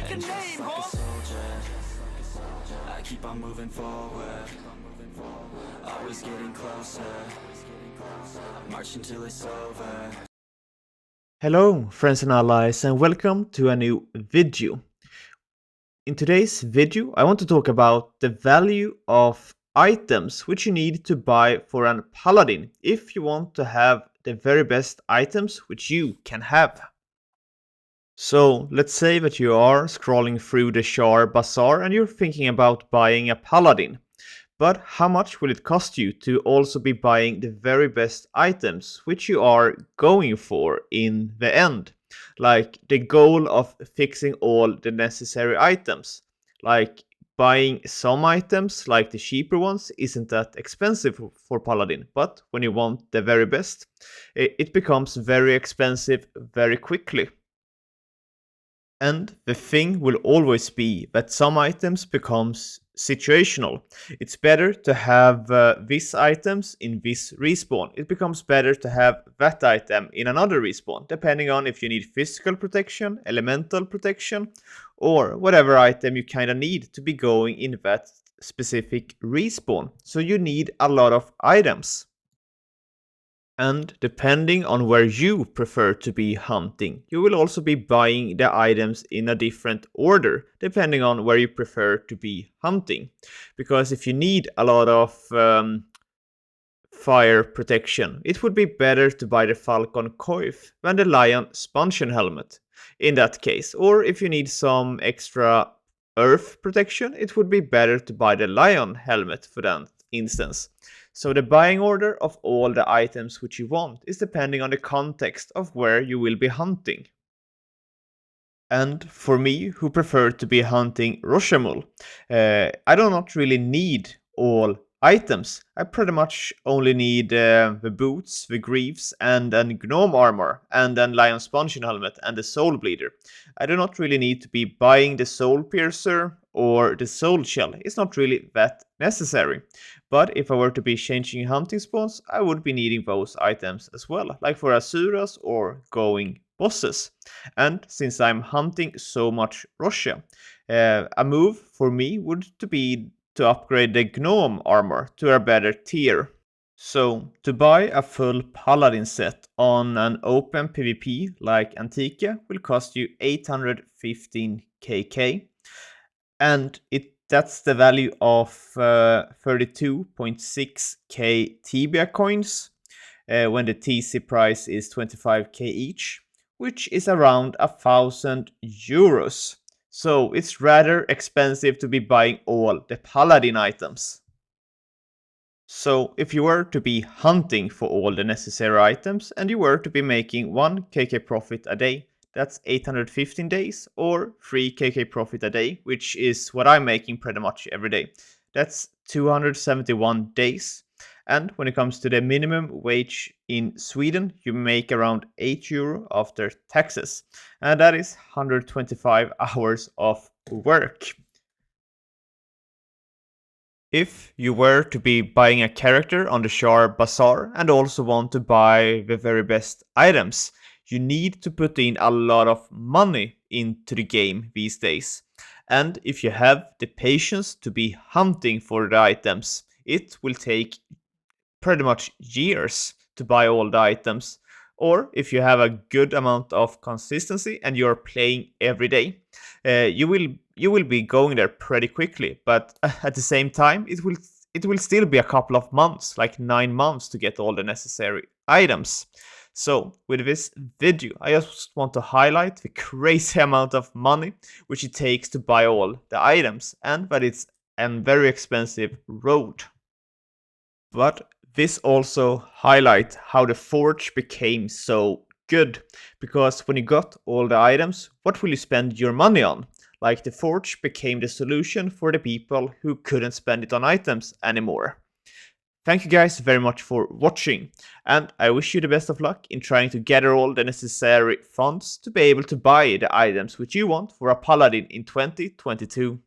make a name, huh? I keep on moving forward, always getting closer, I march until it's over. Hello friends and allies and welcome to a new video. In today's video I want to talk about the value of items which you need to buy for an paladin if you want to have the very best items which you can have. So let's say that you are scrolling through the Shar Bazaar and you're thinking about buying a paladin. But how much will it cost you to also be buying the very best items which you are going for in the end? Like the goal of fixing all the necessary items. Like buying some items, like the cheaper ones, isn't that expensive for Paladin. But when you want the very best, it becomes very expensive very quickly. And the thing will always be that some items becomes situational. It's better to have these items in this respawn. It becomes better to have that item in another respawn, depending on if you need physical protection, elemental protection, or whatever item you kind of need to be going in that specific respawn. So you need a lot of items. And depending on where you prefer to be hunting, you will also be buying the items in a different order, depending on where you prefer to be hunting. Because if you need a lot of fire protection, it would be better to buy the Falcon Coif than the Lion Spunchion Helmet in that case. Or if you need some extra earth protection, it would be better to buy the Lion Helmet for that instance. So the buying order of all the items which you want is depending on the context of where you will be hunting. And for me, who prefer to be hunting Roshamul, I do not really need all items. I pretty much only need the boots, the greaves, and then gnome armor, and then lion spunchion helmet, and the soul bleeder. I do not really need to be buying the soul piercer or the soul shell. It's not really that necessary. But if I were to be changing hunting spawns, I would be needing those items as well, like for Asuras or going bosses. And since I'm hunting so much Russia, a move for me would to be to upgrade the gnome armor to a better tier. So to buy a full paladin set on an open PvP like Antiquia will cost you 815 KK, and that's the value of 32.6k Tibia coins when the TC price is 25k each, which is around 1,000 euros. So it's rather expensive to be buying all the paladin items. So if you were to be hunting for all the necessary items and you were to be making 1kk profit a day, that's 815 days or 3kk profit a day, which is what I'm making pretty much every day. That's 271 days. And when it comes to the minimum wage in Sweden, you make around 8 euro after taxes. And that is 125 hours of work. If you were to be buying a character on the Shar Bazaar and also want to buy the very best items, you need to put in a lot of money into the game these days. And if you have the patience to be hunting for the items, it will take pretty much years to buy all the items. Or if you have a good amount of consistency and you're playing every day, you will be going there pretty quickly. But at the same time, it will still be a couple of months, like 9 months, to get all the necessary items. So with this video, I just want to highlight the crazy amount of money which it takes to buy all the items, and that it's a very expensive road. But this also highlights how the forge became so good, because when you got all the items, what will you spend your money on? Like the forge became the solution for the people who couldn't spend it on items anymore. Thank you guys very much for watching, and I wish you the best of luck in trying to gather all the necessary funds to be able to buy the items which you want for a paladin in 2022.